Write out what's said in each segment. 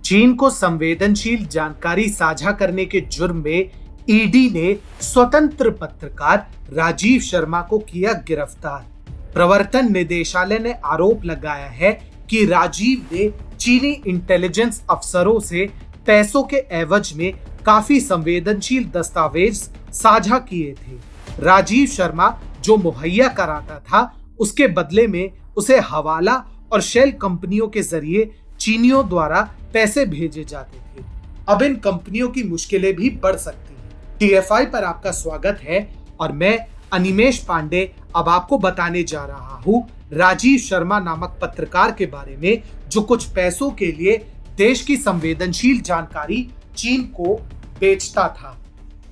चीन को संवेदनशील जानकारी साझा करने के जुर्म में ईडी ने स्वतंत्र पत्रकार राजीव शर्मा को किया गिरफ्तार। प्रवर्तन निदेशालय ने आरोप लगाया है कि राजीव ने चीनी इंटेलिजेंस अफसरों से पैसों के एवज में काफी संवेदनशील दस्तावेज साझा किए थे। राजीव शर्मा जो मुहैया कराता था, उसके बदले में उसे हवाला और शेल कंपनियों के जरिए चीनियों द्वारा पैसे भेजे जाते थे। अब इन कंपनियों की मुश्किलें भी बढ़ सकती हैं। टीएफआई पर आपका स्वागत है और मैं अनिमेश पांडे अब आपको बताने जा रहा हूँ राजीव शर्मा नामक पत्रकार के बारे में, जो कुछ पैसों के लिए देश की संवेदनशील जानकारी चीन को बेचता था।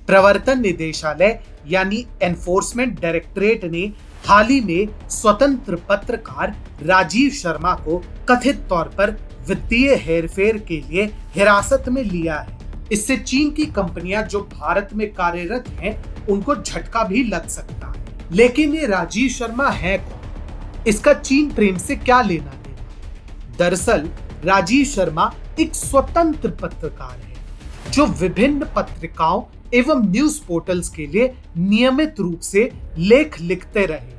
प्रवर्तन निदेशालय यानी एनफोर्समेंट डायरेक्टरेट ने हाल ही में स्वतंत्र पत्रकार राजीव शर्मा को कथित तौर पर वित्तीय हेरफेर के लिए हिरासत में लिया है। इससे चीन की कंपनियां जो भारत में कार्यरत हैं, उनको झटका भी लग सकता है। लेकिन ये राजीव शर्मा है कौन? इसका चीन प्रेम से क्या लेना देना? दरअसल राजीव शर्मा एक स्वतंत्र पत्रकार है जो विभिन्न पत्रिकाओं एवं न्यूज पोर्टल्स के लिए नियमित रूप से लेख लिखते रहे हैं।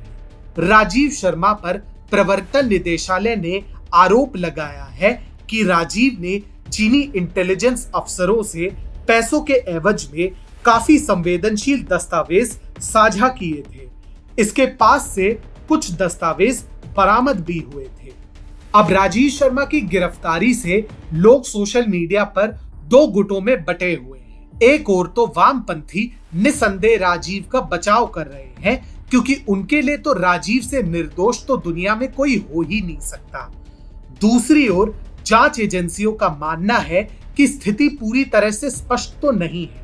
राजीव शर्मा पर प्रवर्तन निदेशालय ने आरोप लगाया है कि राजीव ने चीनी इंटेलिजेंस अफसरों से पैसों के एवज में काफी संवेदनशील दस्तावेज साझा किए थे। इसके पास से कुछ दस्तावेज बरामद भी हुए थे। अब राजीव शर्मा की गिरफ्तारी से लोग सोशल मीडिया पर दो गुटों में बटे हुए हैं। एक ओर तो वामपंथी निसंदेह राजीव का बचाव कर रहे हैं, क्योंकि उनके लिए तो राजीव से निर्दोष तो दुनिया में कोई हो ही नहीं सकता। दूसरी ओर जांच एजेंसियों का मानना है कि स्थिति पूरी तरह से स्पष्ट तो नहीं है,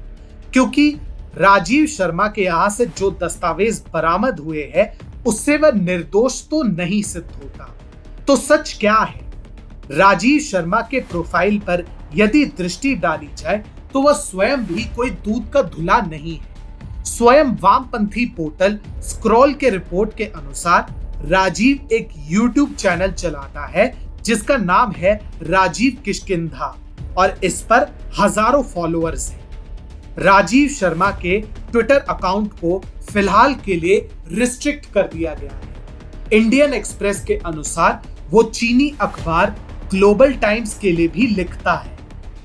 क्योंकि राजीव शर्मा के यहां से जो दस्तावेज बरामद हुए हैं, उससे वह निर्दोष तो नहीं सिद्ध होता। तो सच क्या है? राजीव शर्मा के प्रोफाइल पर यदि दृष्टि डाली जाए तो वह स्वयं भी कोई दूध का धुला नहीं है। स्वयं वामपंथी पोर्टल स्क्रॉल के रिपोर्ट के अनुसार राजीव एक यूट्यूब चैनल चलाता है जिसका नाम है राजीव किष्किंधा, और इस पर हजारों फॉलोअर्स हैं। राजीव शर्मा के ट्विटर अकाउंट को फिलहाल के लिए रिस्ट्रिक्ट कर दिया गया है। इंडियन एक्सप्रेस के अनुसार वो चीनी अखबार ग्लोबल टाइम्स के लिए भी लिखता है।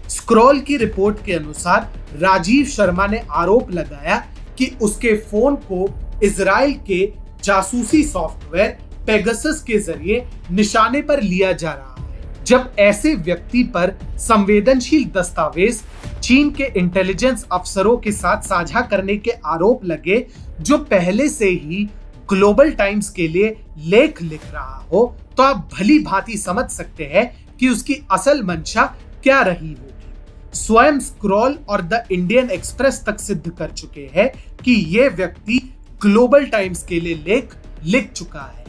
स्क्रॉल की रिपोर्ट के अनुसार राजीव शर्मा ने आरोप लगाया कि उसके फोन को इजराइल के जासूसी सॉफ्टवेयर पेगासस के जरिए निशाने पर लिया जा रहा है। जब ऐसे व्यक्ति पर संवेदनशील दस्तावेज चीन के इंटेलिजेंस अफसरों के साथ साझा करने के आरोप लगे, जो पहले से ही ग्लोबल टाइम्स के लिए लेख लिख रहा हो, तो आप भली भांति समझ सकते हैं कि उसकी असल मंशा क्या रही होगी। स्वयं स्क्रॉल और द इंडियन एक्सप्रेस तक सिद्ध कर चुके हैं कि यह व्यक्ति ग्लोबल टाइम्स के लिए लेख लिख चुका है।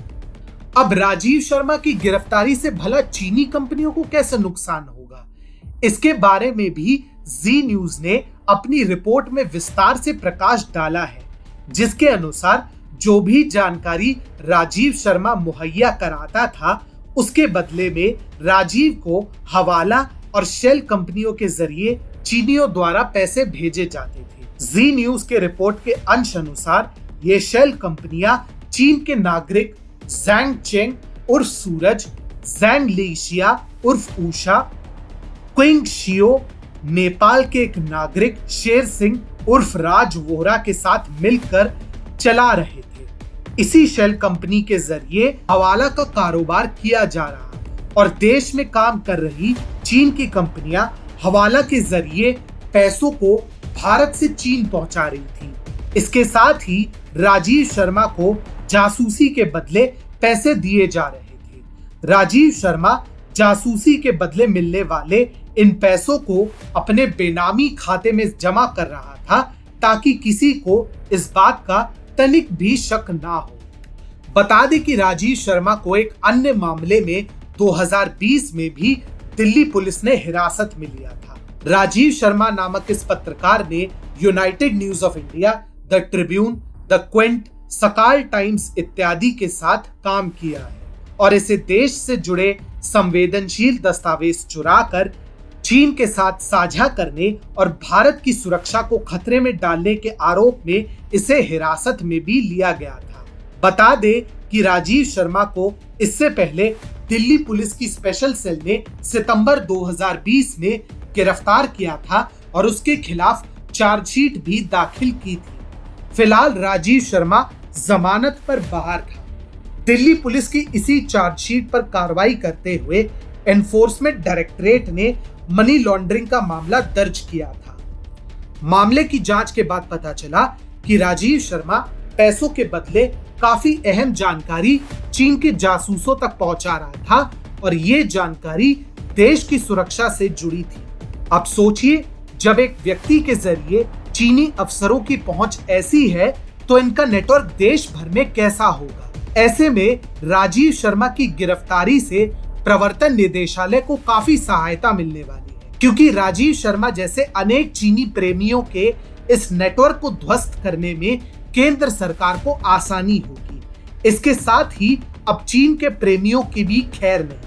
अब राजीव शर्मा की गिरफ्तारी से भला चीनी कंपनियों को कैसे नुकसान होगा, इसके बारे में भी जी न्यूज ने अपनी रिपोर्ट में विस्तार से प्रकाश डाला है, जिसके अनुसार जो भी जानकारी राजीव शर्मा मुहैया कराता था, उसके बदले में राजीव को हवाला और शेल कंपनियों के जरिए चीनियों द्वारा पैसे भेजे जाते थे। जी न्यूज के रिपोर्ट के अंश अनुसार ये शेल कंपनियां चीन के नागरिक जैंग चेंग उर्फ सूरज, जैंग लीशिया उर्फ उषा, क्विंग शियो, नेपाल के एक नागरिक शेर सिंह उर्फ राज वोहरा के साथ मिलकर चला रहे थे। इसी शेल कंपनी के जरिए हवाला का कारोबार किया जा रहा और देश में काम कर रही चीन की कंपनियां हवाला के जरिए पैसों को भारत से चीन पहुंचा रही थी। इसके साथ ही राजीव शर्मा को जासूसी के बदले पैसे दिए जा रहे थे। राजीव शर्मा जासूसी के बदले मिलने वाले इन पैसों को अपने बेनामी खाते में जमा कर रहा था, ताकि किसी को इस बात का तनिक भी शक ना हो। बता दें कि राजीव शर्मा को एक अन्य मामले में 2020 में भी दिल्ली पुलिस ने हिरासत में लिया था। राजीव शर्मा नामक इस पत्रकार ने United news of India, the Tribune, the Quint, सकाल टाइम्स इत्यादि के साथ काम किया है और इसे देश से जुड़े संवेदनशील दस्तावेज चुराकर चीन के साथ साझा करने और भारत की सुरक्षा को खतरे में डालने के आरोप में इसे हिरासत में भी लिया गया था। बता दे कि राजीव शर्मा को इससे पहले दिल्ली पुलिस की स्पेशल सेल ने सितंबर 2020 में गिरफ्तार किया था और उसके खिलाफ चार्जशीट भी दाखिल की थी। फिलहाल राजीव शर्मा जमानत पर बाहर था। दिल्ली पुलिस की इसी चार्जशीट पर कार्रवाई करते हुए एनफोर्समेंट डायरेक्टरेट ने मनी लॉन्ड्रिंग का मामला दर्ज किया था। मामले की जांच के बाद पता चला कि राजीव शर्मा पैसों के बदले काफी अहम जानकारी चीन के जासूसों तक पहुंचा रहा था और ये जानकारी देश की सुरक्षा से जुड़ी थी। अब सोचिए, जब एक व्यक्ति के जरिए चीनी अफसरों की पहुंच ऐसी है तो इनका नेटवर्क देश भर में कैसा होगा। ऐसे में राजीव शर्मा की गिरफ्तारी से प्रवर्तन निदेशालय को काफी सहायता मिलने वाली है, क्योंकि राजीव शर्मा जैसे अनेक चीनी प्रेमियों के इस नेटवर्क को ध्वस्त करने में केंद्र सरकार को आसानी होगी। इसके साथ ही अब चीन के प्रेमियों की भी खैर नहीं।